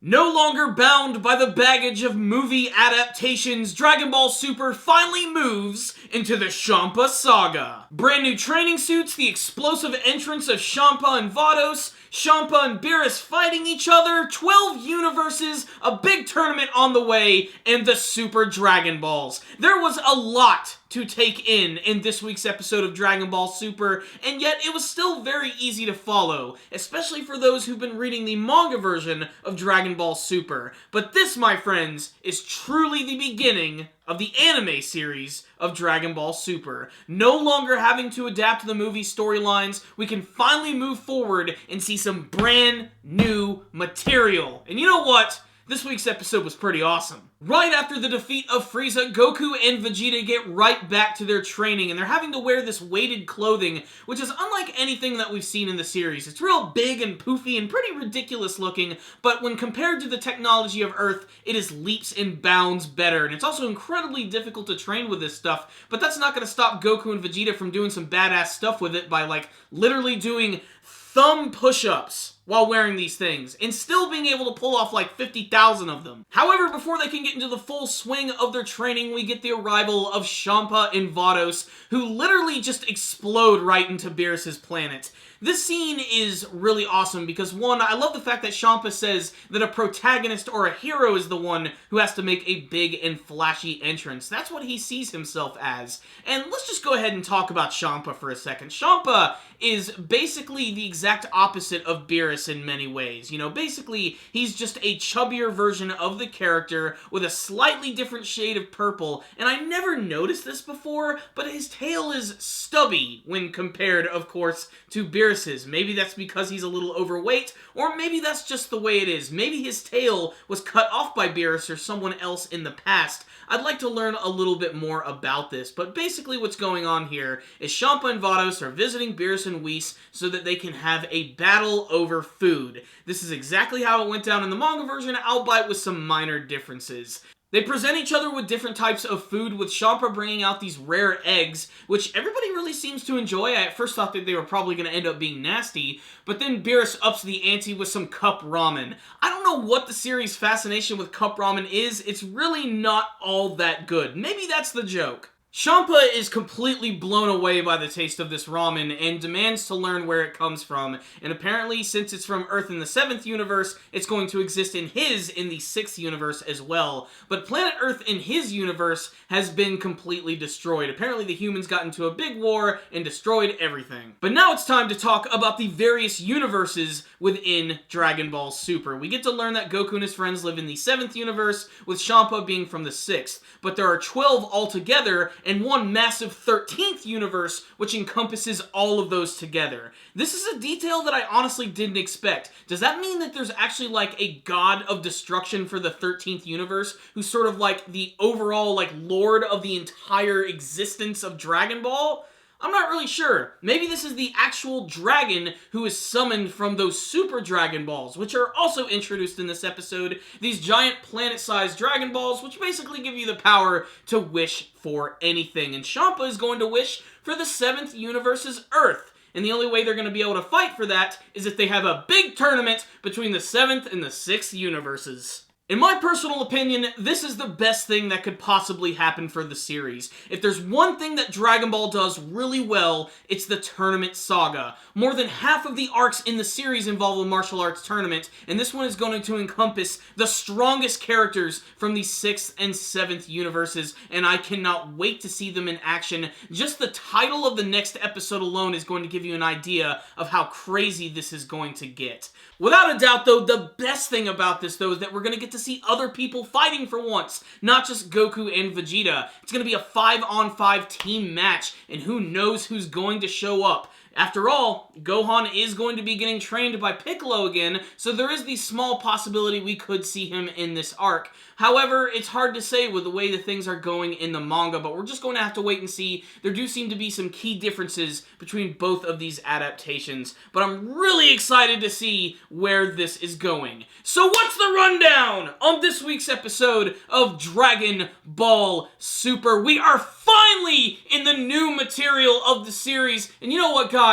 No longer bound by the baggage of movie adaptations, Dragon Ball Super finally moves into the Champa Saga. Brand new training suits, the explosive entrance of Champa and Vados, Champa and Beerus fighting each other, 12 universes, a big tournament on the way, and the Super Dragon Balls. There was a lot to take in this week's episode of Dragon Ball Super, and yet it was still very easy to follow, especially for those who've been reading the manga version of Dragon Ball Super. But this, my friends, is truly the beginning of the anime series of Dragon Ball Super. No longer having to adapt the movie storylines, we can finally move forward and see some brand new material. And you know what? This week's episode was pretty awesome. Right after the defeat of Frieza, Goku and Vegeta get right back to their training, and they're having to wear this weighted clothing, which is unlike anything that we've seen in the series. It's real big and poofy and pretty ridiculous looking, but when compared to the technology of Earth, it is leaps and bounds better, and it's also incredibly difficult to train with this stuff, but that's not going to stop Goku and Vegeta from doing some badass stuff with it by, like, literally doing thumb push-ups while wearing these things, and still being able to pull off like 50,000 of them. However, before they can get into the full swing of their training, we get the arrival of Champa and Vados, who literally just explode right into Beerus' planet. This scene is really awesome because, one, I love the fact that Champa says that a protagonist or a hero is the one who has to make a big and flashy entrance. That's what he sees himself as. And let's just go ahead and talk about Champa for a second. Champa is basically the exact opposite of Beerus in many ways. You know, basically, he's just a chubbier version of the character with a slightly different shade of purple, and I never noticed this before, but his tail is stubby when compared, of course, to Beerus's. Maybe that's because he's a little overweight, or maybe that's just the way it is. Maybe his tail was cut off by Beerus or someone else in the past. I'd like to learn a little bit more about this, but basically what's going on here is Champa and Vados are visiting Beerus and Whis so that they can have a battle over food. This is exactly how it went down in the manga version, albeit with some minor differences. They present each other with different types of food, with Champa bringing out these rare eggs, which everybody really seems to enjoy. I at first thought that they were probably going to end up being nasty, but then Beerus ups the ante with some cup ramen. I don't know what the series' fascination with cup ramen is. It's really not all that good. Maybe that's the joke. Champa is completely blown away by the taste of this ramen and demands to learn where it comes from, and apparently since it's from Earth in the 7th universe, it's going to exist in the 6th universe as well. But planet Earth in his universe has been completely destroyed. Apparently the humans got into a big war and destroyed everything. But now it's time to talk about the various universes within Dragon Ball Super. We get to learn that Goku and his friends live in the 7th universe, with Champa being from the 6th. But there are 12 altogether, and one massive 13th universe, which encompasses all of those together. This is a detail that I honestly didn't expect. Does that mean that there's actually like a god of destruction for the 13th universe, who's sort of like the overall like lord of the entire existence of Dragon Ball? I'm not really sure. Maybe this is the actual dragon who is summoned from those Super Dragon Balls, which are also introduced in this episode. These giant planet-sized Dragon Balls, which basically give you the power to wish for anything. And Champa is going to wish for the 7th universe's Earth. And the only way they're going to be able to fight for that is if they have a big tournament between the 7th and the 6th universes. In my personal opinion, this is the best thing that could possibly happen for the series. If there's one thing that Dragon Ball does really well, it's the tournament saga. More than half of the arcs in the series involve a martial arts tournament, and this one is going to encompass the strongest characters from the 6th and 7th universes, and I cannot wait to see them in action. Just the title of the next episode alone is going to give you an idea of how crazy this is going to get. Without a doubt, though, the best thing about this, though, is that we're going to get to see other people fighting for once, not just Goku and Vegeta. It's going to be a 5-on-5 team match, and who knows who's going to show up. After all, Gohan is going to be getting trained by Piccolo again, so there is the small possibility we could see him in this arc. However, it's hard to say with the way the things are going in the manga, but we're just going to have to wait and see. There do seem to be some key differences between both of these adaptations, but I'm really excited to see where this is going. So what's the rundown on this week's episode of Dragon Ball Super? We are finally in the new material of the series, and you know what, guys?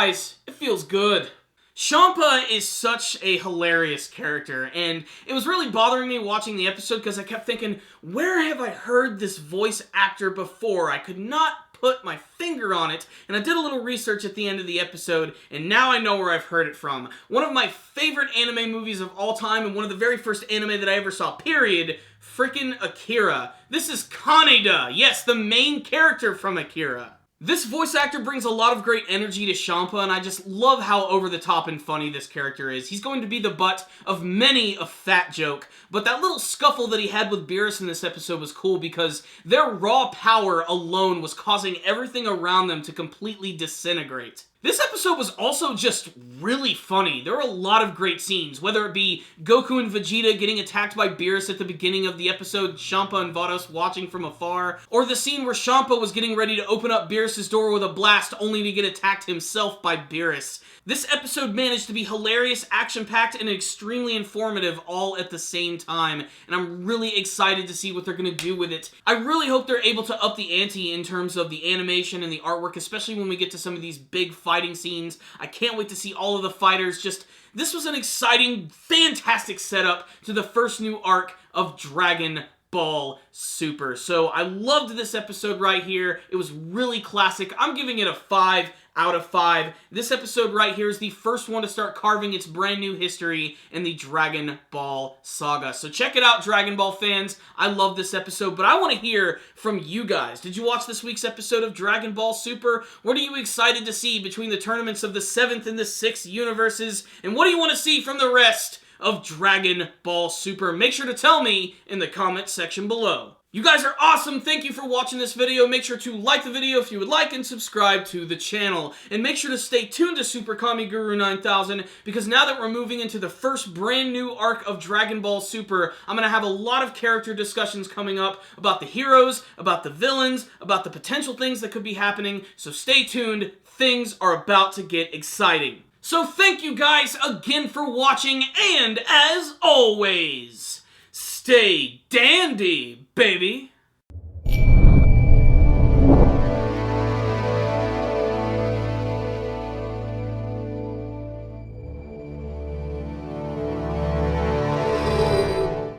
It feels good. Champa is such a hilarious character, and it was really bothering me watching the episode because I kept thinking, where have I heard this voice actor before? I could not put my finger on it, and I did a little research at the end of the episode, and now I know where I've heard it from. One of my favorite anime movies of all time, and one of the very first anime that I ever saw, period, frickin' Akira. This is Kaneda, yes, the main character from Akira. This voice actor brings a lot of great energy to Champa, and I just love how over-the-top and funny this character is. He's going to be the butt of many a fat joke, but that little scuffle that he had with Beerus in this episode was cool because their raw power alone was causing everything around them to completely disintegrate. This episode was also just really funny. There were a lot of great scenes, whether it be Goku and Vegeta getting attacked by Beerus at the beginning of the episode, Champa and Vados watching from afar, or the scene where Champa was getting ready to open up Beerus' door with a blast only to get attacked himself by Beerus. This episode managed to be hilarious, action-packed, and extremely informative all at the same time, and I'm really excited to see what they're going to do with it. I really hope they're able to up the ante in terms of the animation and the artwork, especially when we get to some of these big fighting scenes. I can't wait to see all of the fighters. This was an exciting, fantastic setup to the first new arc of Dragon Ball Super. So I loved this episode right here. It was really classic. I'm giving it a 5 out of 5. This episode right here is the first one to start carving its brand new history in the Dragon Ball saga. So check it out, Dragon Ball fans. I love this episode, but I want to hear from you guys. Did you watch this week's episode of Dragon Ball Super? What are you excited to see between the tournaments of the 7th and the 6th universes? And what do you want to see from the rest of Dragon Ball Super? Make sure to tell me in the comment section below. You guys are awesome. Thank you for watching this video. Make sure to like the video if you would like and subscribe to the channel. And make sure to stay tuned to Super Kami Guru 9000 because now that we're moving into the first brand new arc of Dragon Ball Super, I'm going to have a lot of character discussions coming up about the heroes, about the villains, about the potential things that could be happening. So stay tuned. Things are about to get exciting. So thank you guys again for watching, and as always, stay dandy, baby!